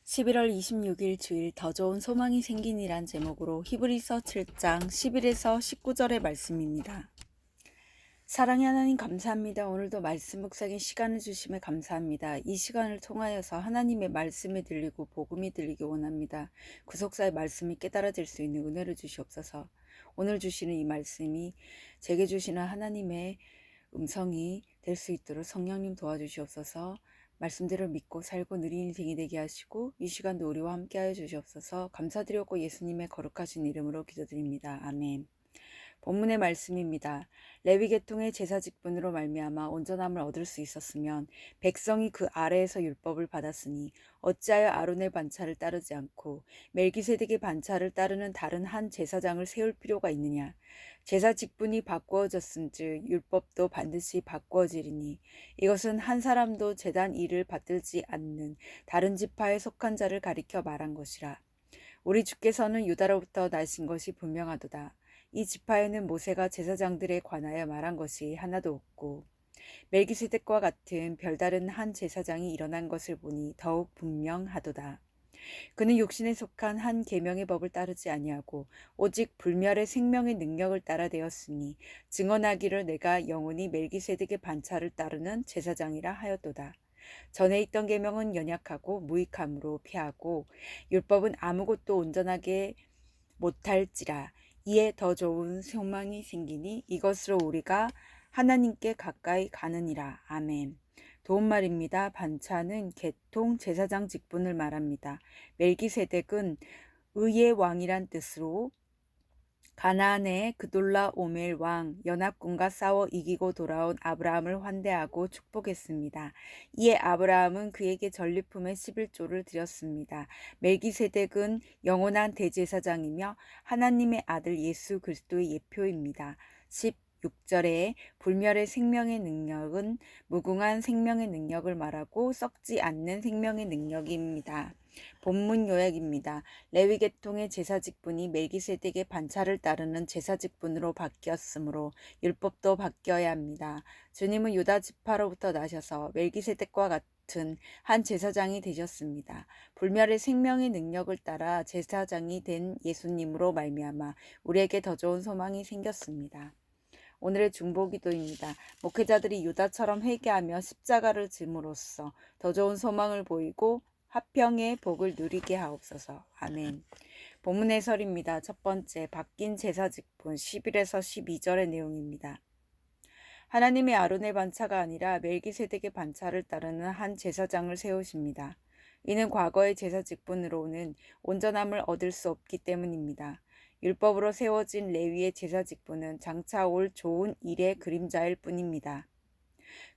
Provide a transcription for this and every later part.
11월 26일 주일 더 좋은 소망이 생긴이란 제목으로 히브리서 7장 11에서 19절의 말씀입니다. 사랑의 하나님 감사합니다. 오늘도 말씀 묵상의 시간을 주심에 감사합니다. 이 시간을 통하여서 하나님의 말씀이 들리고 복음이 들리기 원합니다. 구속사의 말씀이 깨달아질 수 있는 은혜를 주시옵소서. 오늘 주시는 이 말씀이 제게 주시는 하나님의 음성이 될 수 있도록 성령님 도와주시옵소서. 말씀대로 믿고 살고 느린 인생이 되게 하시고 이 시간도 우리와 함께하여 주시옵소서. 감사드렸고 예수님의 거룩하신 이름으로 기도드립니다. 아멘. 본문의 말씀입니다. 레위 계통의 제사 직분으로 말미암아 온전함을 얻을 수 있었으면 백성이 그 아래에서 율법을 받았으니 어찌하여 아론의 반차를 따르지 않고 멜기세덱의 반차를 따르는 다른 한 제사장을 세울 필요가 있느냐. 제사 직분이 바꾸어졌은즉 율법도 반드시 바꾸어지리니 이것은 한 사람도 제단 일을 받들지 않는 다른 지파에 속한 자를 가리켜 말한 것이라. 우리 주께서는 유다로부터 나신 것이 분명하도다. 이 지파에는 모세가 제사장들에 관하여 말한 것이 하나도 없고 멜기세덱과 같은 별다른 한 제사장이 일어난 것을 보니 더욱 분명하도다. 그는 육신에 속한 한 계명의 법을 따르지 아니하고 오직 불멸의 생명의 능력을 따라 되었으니 증언하기를 내가 영원히 멜기세덱의 반차를 따르는 제사장이라 하였도다. 전에 있던 계명은 연약하고 무익함으로 피하고 율법은 아무것도 온전하게 못할지라. 이에 더 좋은 소망이 생기니 이것으로 우리가 하나님께 가까이 가느니라. 아멘. 도움말입니다. 반차는 계통 제사장 직분을 말합니다. 멜기세덱은 의의 왕이란 뜻으로 가나안의 그돌라오멜 왕 연합군과 싸워 이기고 돌아온 아브라함을 환대하고 축복했습니다. 이에 아브라함은 그에게 전리품의 11조를 드렸습니다. 멜기세덱은 영원한 대제사장이며 하나님의 아들 예수 그리스도의 예표입니다. 16절에 불멸의 생명의 능력은 무궁한 생명의 능력을 말하고 썩지 않는 생명의 능력입니다. 본문 요약입니다. 레위 계통의 제사 직분이 멜기세덱의 반차를 따르는 제사 직분으로 바뀌었으므로 율법도 바뀌어야 합니다. 주님은 유다 지파로부터 나셔서 멜기세덱과 같은 한 제사장이 되셨습니다. 불멸의 생명의 능력을 따라 제사장이 된 예수님으로 말미암아 우리에게 더 좋은 소망이 생겼습니다. 오늘의 중보기도입니다. 목회자들이 유다처럼 회개하며 십자가를 짐으로써 더 좋은 소망을 보이고 화평의 복을 누리게 하옵소서. 아멘. 본문 해설입니다. 첫 번째, 바뀐 제사 직분 11에서 12절의 내용입니다. 하나님의 아론의 반차가 아니라 멜기세덱의 반차를 따르는 한 제사장을 세우십니다. 이는 과거의 제사 직분으로는 온전함을 얻을 수 없기 때문입니다. 율법으로 세워진 레위의 제사 직분은 장차 올 좋은 일의 그림자일 뿐입니다.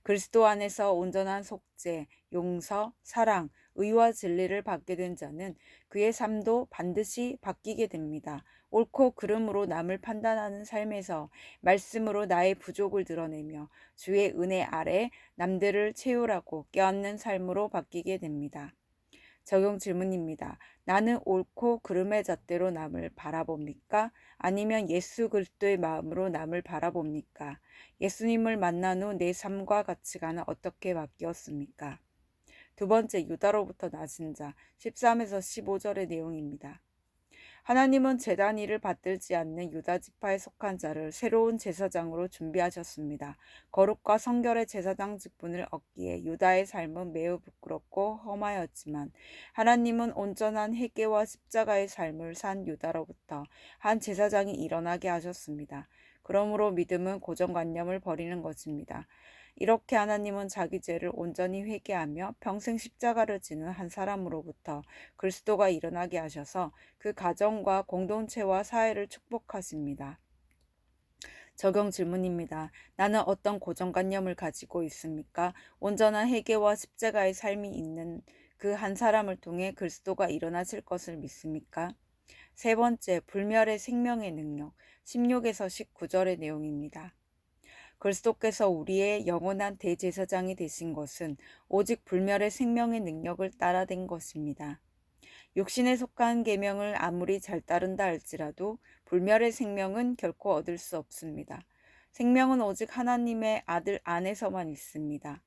그리스도 안에서 온전한 속죄, 용서, 사랑, 의와 진리를 받게 된 자는 그의 삶도 반드시 바뀌게 됩니다. 옳고 그름으로 남을 판단하는 삶에서 말씀으로 나의 부족을 드러내며 주의 은혜 아래 남들을 채우라고 껴안는 삶으로 바뀌게 됩니다. 적용 질문입니다. 나는 옳고 그름의 잣대로 남을 바라봅니까? 아니면 예수 그리스도의 마음으로 남을 바라봅니까? 예수님을 만난 후 내 삶과 가치관은 어떻게 바뀌었습니까? 두 번째, 유다로부터 나신 자 13에서 15절의 내용입니다. 하나님은 제단 일을 받들지 않는 유다 지파에 속한 자를 새로운 제사장으로 준비하셨습니다. 거룩과 성결의 제사장 직분을 얻기에 유다의 삶은 매우 부끄럽고 험하였지만 하나님은 온전한 회개와 십자가의 삶을 산 유다로부터 한 제사장이 일어나게 하셨습니다. 그러므로 믿음은 고정관념을 버리는 것입니다. 이렇게 하나님은 자기 죄를 온전히 회개하며 평생 십자가를 지는 한 사람으로부터 그리스도가 일어나게 하셔서 그 가정과 공동체와 사회를 축복하십니다. 적용 질문입니다. 나는 어떤 고정관념을 가지고 있습니까? 온전한 회개와 십자가의 삶이 있는 그 한 사람을 통해 그리스도가 일어나실 것을 믿습니까? 세 번째, 불멸의 생명의 능력 16에서 19절의 내용입니다. 그리스도께서 우리의 영원한 대제사장이 되신 것은 오직 불멸의 생명의 능력을 따라 된 것입니다. 육신에 속한 계명을 아무리 잘 따른다 할지라도 불멸의 생명은 결코 얻을 수 없습니다. 생명은 오직 하나님의 아들 안에서만 있습니다.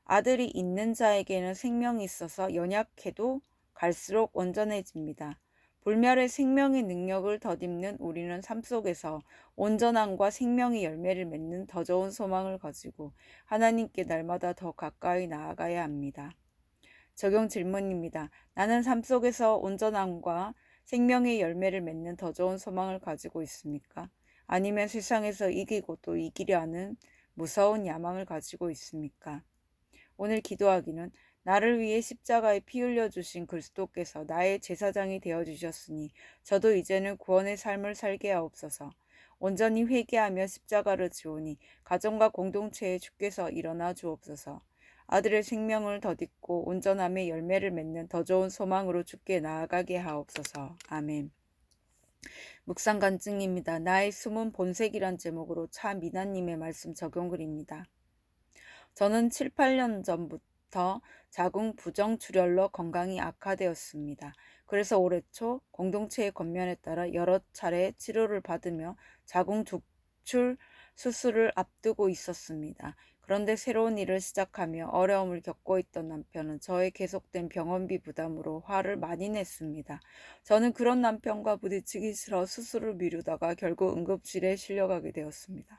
아들이 있는 자에게는 생명이 있어서 연약해도 갈수록 온전해집니다. 불멸의 생명의 능력을 덧입는 우리는 삶 속에서 온전함과 생명의 열매를 맺는 더 좋은 소망을 가지고 하나님께 날마다 더 가까이 나아가야 합니다. 적용 질문입니다. 나는 삶 속에서 온전함과 생명의 열매를 맺는 더 좋은 소망을 가지고 있습니까? 아니면 세상에서 이기고 또 이기려 하는 무서운 야망을 가지고 있습니까? 오늘 기도하기는 나를 위해 십자가에 피 흘려 주신 그리스도께서 나의 제사장이 되어 주셨으니 저도 이제는 구원의 삶을 살게 하옵소서. 온전히 회개하며 십자가를 지오니 가정과 공동체에 주께서 일어나 주옵소서. 아들의 생명을 덧입고 온전함의 열매를 맺는 더 좋은 소망으로 주께 나아가게 하옵소서. 아멘. 묵상 간증입니다. 나의 숨은 본색이란 제목으로 차미나님의 말씀 적용글입니다. 저는 7, 8년 전부터 자궁 부정출혈로 건강이 악화되었습니다. 그래서 올해 초 공동체의 권면에 따라 여러 차례 치료를 받으며 자궁 축출 수술을 앞두고 있었습니다. 그런데 새로운 일을 시작하며 어려움을 겪고 있던 남편은 저의 계속된 병원비 부담으로 화를 많이 냈습니다. 저는 그런 남편과 부딪히기 싫어 수술을 미루다가 결국 응급실에 실려가게 되었습니다.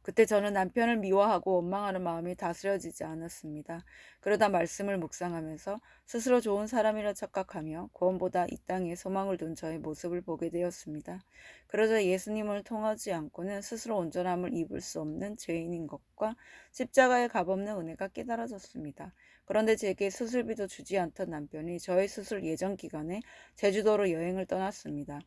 그때 저는 남편을 미워하고 원망하는 마음이 다스려지지 않았습니다. 그러다 말씀을 묵상하면서 스스로 좋은 사람이라 착각하며 구원보다 이 땅에 소망을 둔 저의 모습을 보게 되었습니다. 그러자 예수님을 통하지 않고는 스스로 온전함을 입을 수 없는 죄인인 것과 십자가의 값없는 은혜가 깨달아졌습니다. 그런데 제게 수술비도 주지 않던 남편이 저의 수술 예정 기간에 제주도로 여행을 떠났습니다.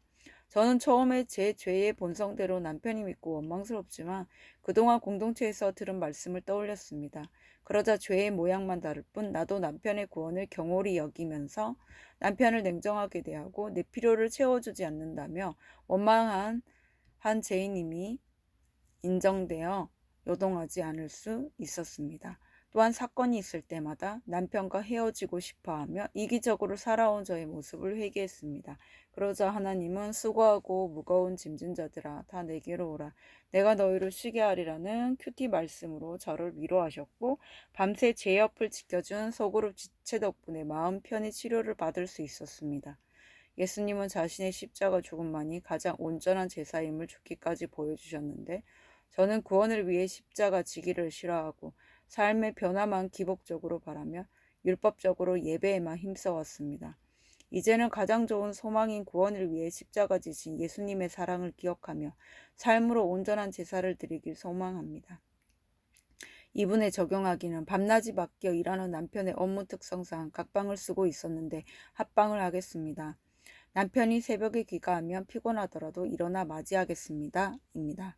저는 처음에 제 죄의 본성대로 남편이 믿고 원망스럽지만 그동안 공동체에서 들은 말씀을 떠올렸습니다. 그러자 죄의 모양만 다를 뿐 나도 남편의 구원을 경홀히 여기면서 남편을 냉정하게 대하고 내 필요를 채워주지 않는다며 원망한 한 죄인임이 인정되어 요동하지 않을 수 있었습니다. 또한 사건이 있을 때마다 남편과 헤어지고 싶어하며 이기적으로 살아온 저의 모습을 회개했습니다. 그러자 하나님은 수고하고 무거운 짐진 자들아 다 내게로 오라 내가 너희를 쉬게 하리라는 큐티 말씀으로 저를 위로하셨고 밤새 제 옆을 지켜준 소그룹 지체 덕분에 마음 편히 치료를 받을 수 있었습니다. 예수님은 자신의 십자가 죽음만이 가장 온전한 제사임을 죽기까지 보여주셨는데 저는 구원을 위해 십자가 지기를 싫어하고 삶의 변화만 기복적으로 바라며 율법적으로 예배에만 힘써왔습니다. 이제는 가장 좋은 소망인 구원을 위해 십자가 지신 예수님의 사랑을 기억하며 삶으로 온전한 제사를 드리길 소망합니다. 이분에 적용하기는 밤낮이 바뀌어 일하는 남편의 업무 특성상 각방을 쓰고 있었는데 합방을 하겠습니다. 남편이 새벽에 귀가하면 피곤하더라도 일어나 맞이하겠습니다. 입니다.